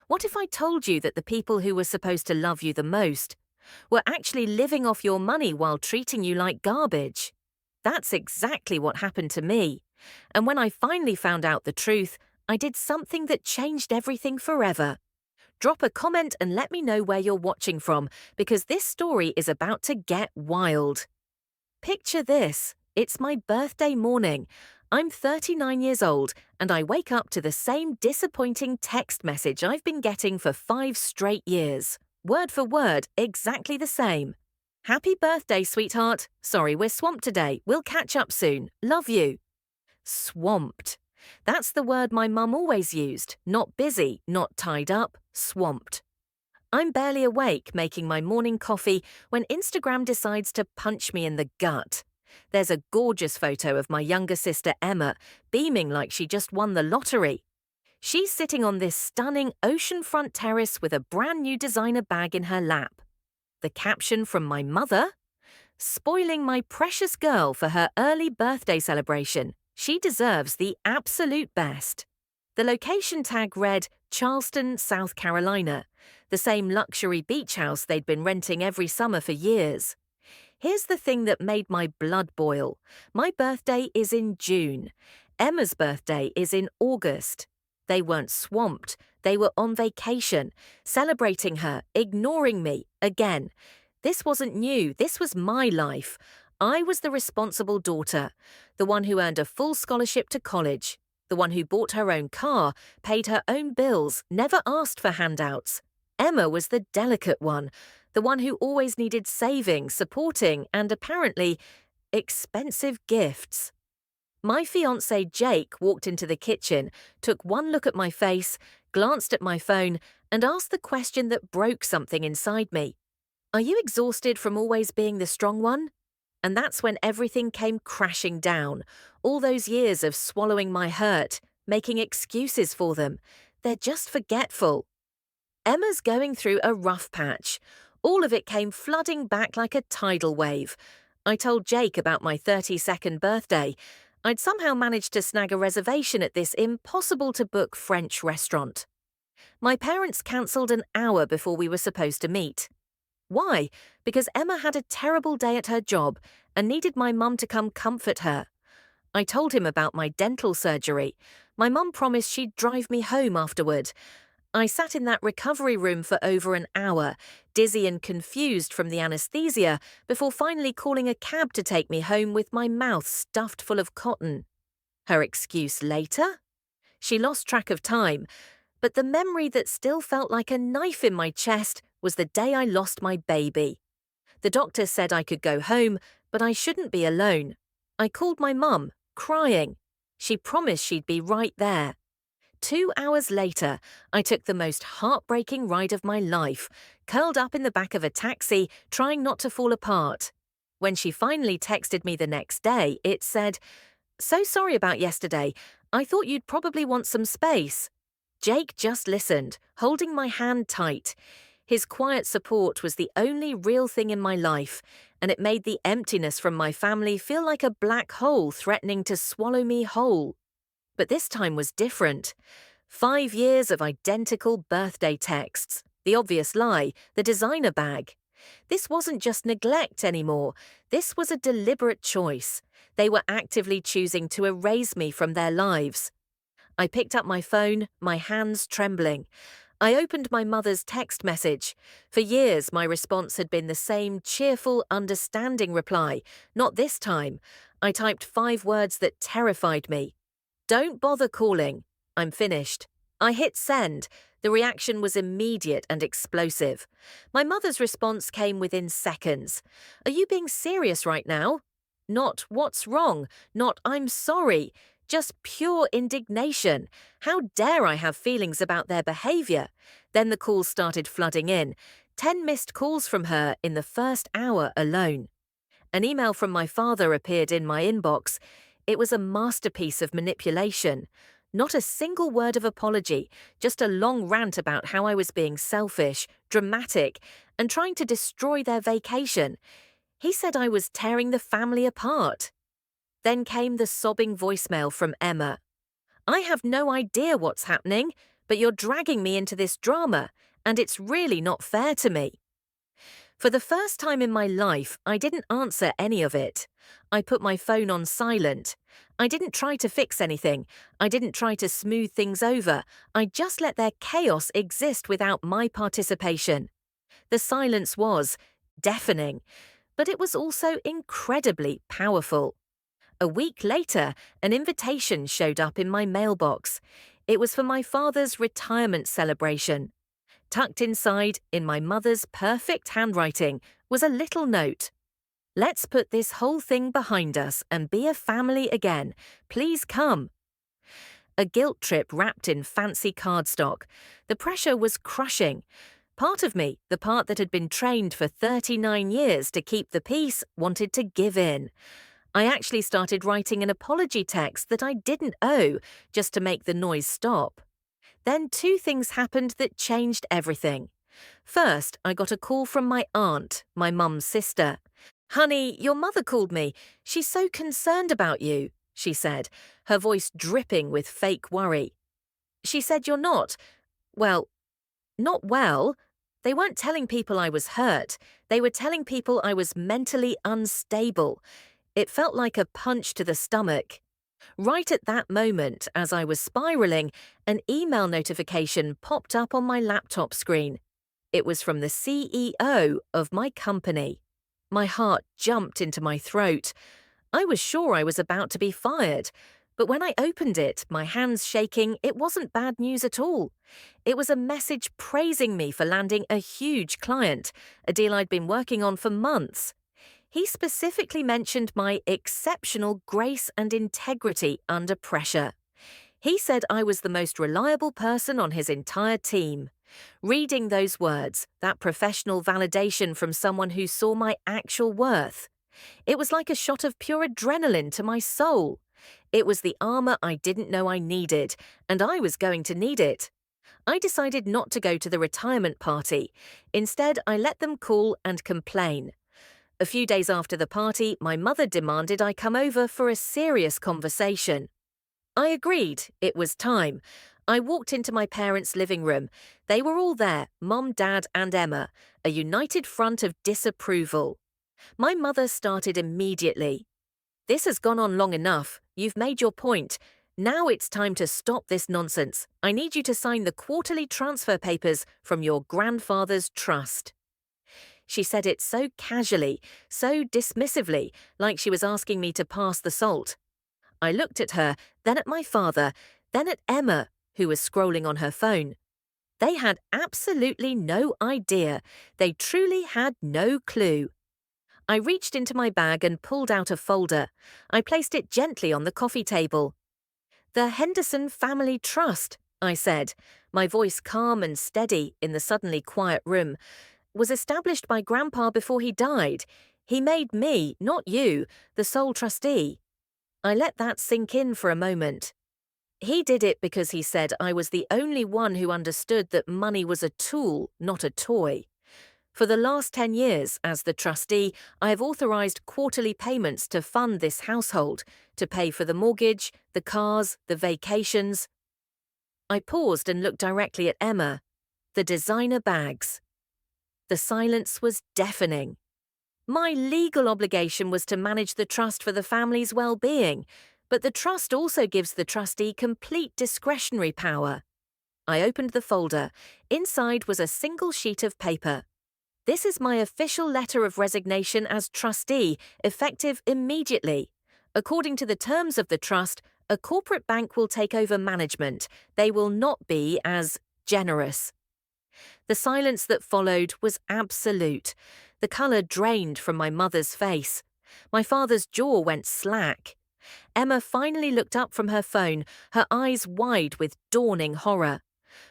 What if I told you that the people who were supposed to love you the most were actually living off your money while treating you like garbage? That's exactly what happened to me. And when I finally found out the truth, I did something that changed everything forever. Drop a comment and let me know where you're watching from, because this story is about to get wild. Picture this. It's my birthday morning. I'm 39 years old, and I wake up to the same disappointing text message I've been getting for 5 straight years. Word for word, exactly the same. Happy birthday, sweetheart. Sorry, we're swamped today. We'll catch up soon. Love you. Swamped. That's the word my mum always used. Not busy, not tied up, swamped. I'm barely awake making my morning coffee when Instagram decides to punch me in the gut. There's a gorgeous photo of my younger sister Emma, beaming like she just won the lottery. She's sitting on this stunning oceanfront terrace with a brand new designer bag in her lap. The caption from my mother: spoiling my precious girl for her early birthday celebration. She deserves the absolute best. The location tag read Charleston, South Carolina, the same luxury beach house they'd been renting every summer for years. Here's the thing that made my blood boil. My birthday is in June. Emma's birthday is in August. They weren't swamped. They were on vacation, celebrating her, ignoring me, again. This wasn't new. This was my life. I was the responsible daughter, the one who earned a full scholarship to college, the one who bought her own car, paid her own bills, never asked for handouts. Emma was the delicate one, the one who always needed saving, supporting, and apparently expensive gifts. My fiancé Jake walked into the kitchen, took one look at my face, glanced at my phone, and asked the question that broke something inside me. Are you exhausted from always being the strong one? And that's when everything came crashing down. All those years of swallowing my hurt, making excuses for them. They're just forgetful. Emma's going through a rough patch. All of it came flooding back like a tidal wave. I told Jake about my 32nd birthday. I'd somehow managed to snag a reservation at this impossible-to-book French restaurant. My parents cancelled an hour before we were supposed to meet. Why? Because Emma had a terrible day at her job and needed my mum to come comfort her. I told him about my dental surgery. My mum promised she'd drive me home afterward. I sat in that recovery room for over an hour, dizzy and confused from the anesthesia, before finally calling a cab to take me home with my mouth stuffed full of cotton. Her excuse later? She lost track of time, but the memory that still felt like a knife in my chest was the day I lost my baby. The doctor said I could go home, but I shouldn't be alone. I called my mum, crying. She promised she'd be right there. 2 hours later, I took the most heartbreaking ride of my life, curled up in the back of a taxi, trying not to fall apart. When she finally texted me the next day, it said, "So sorry about yesterday. I thought you'd probably want some space." Jake just listened, holding my hand tight. His quiet support was the only real thing in my life, and it made the emptiness from my family feel like a black hole threatening to swallow me whole. But this time was different. 5 years of identical birthday texts, the obvious lie, the designer bag. This wasn't just neglect anymore. This was a deliberate choice. They were actively choosing to erase me from their lives. I picked up my phone, my hands trembling. I opened my mother's text message. For years, my response had been the same cheerful, understanding reply. Not this time. I typed 5 words that terrified me. "Don't bother calling. I'm finished." I hit send. The reaction was immediate and explosive. My mother's response came within seconds. "Are you being serious right now?" Not "what's wrong?" Not "I'm sorry." Just pure indignation. How dare I have feelings about their behavior? Then the calls started flooding in. 10 missed calls from her in the first hour alone. An email from my father appeared in my inbox. It was a masterpiece of manipulation. Not a single word of apology, just a long rant about how I was being selfish, dramatic, and trying to destroy their vacation. He said I was tearing the family apart. Then came the sobbing voicemail from Emma. "I have no idea what's happening. but you're dragging me into this drama, and it's really not fair to me. For the first time in my life, I didn't answer any of it. I put my phone on silent. I didn't try to fix anything. I didn't try to smooth things over. I just let their chaos exist without my participation. The silence was deafening, but it was also incredibly powerful. A week later, an invitation showed up in my mailbox. It was for my father's retirement celebration. Tucked inside, in my mother's perfect handwriting, was a little note. "Let's put this whole thing behind us and be a family again. Please come." A guilt trip wrapped in fancy cardstock. The pressure was crushing. Part of me, the part that had been trained for 39 years to keep the peace, wanted to give in. I actually started writing an apology text that I didn't owe, just to make the noise stop. Then two things happened that changed everything. First, I got a call from my aunt, my mum's sister. "Honey, your mother called me. She's so concerned about you," she said, her voice dripping with fake worry. "She said you're well, not well. They weren't telling people I was hurt. They were telling people I was mentally unstable. It felt like a punch to the stomach." Right at that moment, as I was spiraling, an email notification popped up on my laptop screen. It was from the CEO of my company. My heart jumped into my throat. I was sure I was about to be fired, but when I opened it, my hands shaking, it wasn't bad news at all. It was a message praising me for landing a huge client, a deal I'd been working on for months. He specifically mentioned my exceptional grace and integrity under pressure. He said I was the most reliable person on his entire team. Reading those words, that professional validation from someone who saw my actual worth, it was like a shot of pure adrenaline to my soul. It was the armor I didn't know I needed, and I was going to need it. I decided not to go to the retirement party. Instead, I let them call and complain. A few days after the party, my mother demanded I come over for a serious conversation. I agreed. It was time. I walked into my parents' living room. They were all there, Mom, Dad, and Emma, a united front of disapproval. My mother started immediately. "This has gone on long enough. You've made your point. Now it's time to stop this nonsense. I need you to sign the quarterly transfer papers from your grandfather's trust." She said it so casually, so dismissively, like she was asking me to pass the salt. I looked at her, then at my father, then at Emma, who was scrolling on her phone. They had absolutely no idea. They truly had no clue. I reached into my bag and pulled out a folder. I placed it gently on the coffee table. "The Henderson Family Trust," I said, my voice calm and steady in the suddenly quiet room, "was established by Grandpa before he died. He made me, not you, the sole trustee." I let that sink in for a moment. He did it because he said I was the only one who understood that money was a tool, not a toy. For the last 10 years, as the trustee, I have authorized quarterly payments to fund this household, to pay for the mortgage, the cars, the vacations. I paused and looked directly at Emma. The designer bags. The silence was deafening. My legal obligation was to manage the trust for the family's well-being, but the trust also gives the trustee complete discretionary power. I opened the folder. Inside was a single sheet of paper. "This is my official letter of resignation as trustee, effective immediately. According to the terms of the trust, a corporate bank will take over management. They will not be as generous." The silence that followed was absolute. The colour drained from my mother's face. My father's jaw went slack. Emma finally looked up from her phone, her eyes wide with dawning horror.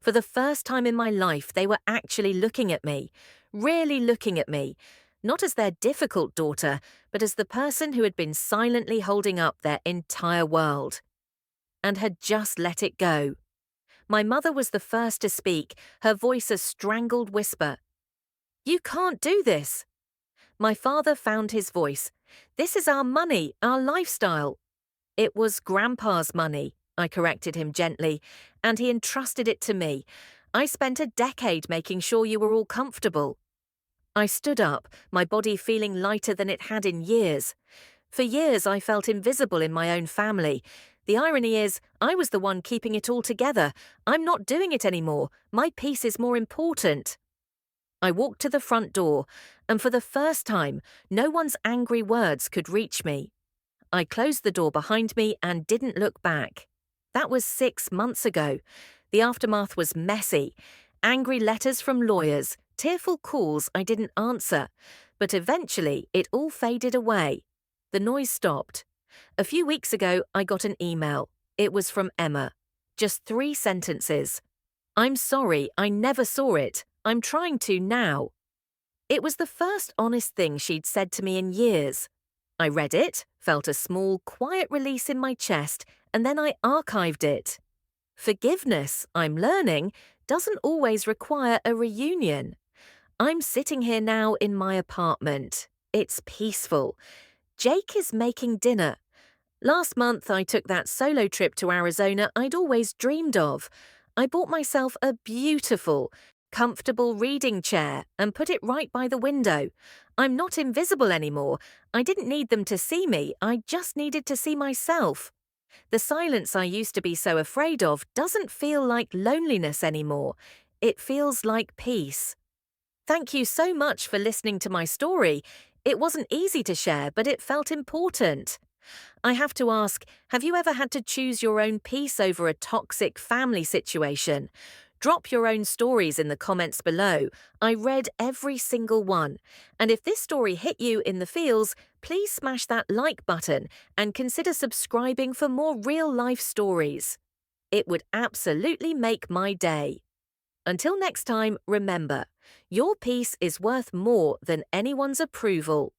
For the first time in my life, they were actually looking at me, really looking at me, not as their difficult daughter, but as the person who had been silently holding up their entire world. And had just let it go. My mother was the first to speak, her voice a strangled whisper. "You can't do this." My father found his voice. "This is our money, our lifestyle." "It was Grandpa's money," I corrected him gently, and he entrusted it to me. I spent a decade making sure you were all comfortable. I stood up, my body feeling lighter than it had in years. For years, I felt invisible in my own family. The irony is, I was the one keeping it all together. I'm not doing it anymore. My peace is more important. I walked to the front door, and for the first time, no one's angry words could reach me. I closed the door behind me and didn't look back. That was 6 months ago. The aftermath was messy. Angry letters from lawyers, tearful calls I didn't answer. But eventually, it all faded away. The noise stopped. A few weeks ago, I got an email. It was from Emma. Just 3 sentences. "I'm sorry, I never saw it. I'm trying to now." It was the first honest thing she'd said to me in years. I read it, felt a small, quiet release in my chest, and then I archived it. Forgiveness, I'm learning, doesn't always require a reunion. I'm sitting here now in my apartment. It's peaceful. Jake is making dinner. Last month, I took that solo trip to Arizona I'd always dreamed of. I bought myself a beautiful, comfortable reading chair and put it right by the window. I'm not invisible anymore. I didn't need them to see me. I just needed to see myself. The silence I used to be so afraid of doesn't feel like loneliness anymore. It feels like peace. Thank you so much for listening to my story. It wasn't easy to share, but it felt important. I have to ask, have you ever had to choose your own peace over a toxic family situation? Drop your own stories in the comments below. I read every single one. And if this story hit you in the feels, please smash that like button and consider subscribing for more real-life stories. It would absolutely make my day. Until next time, remember, your peace is worth more than anyone's approval.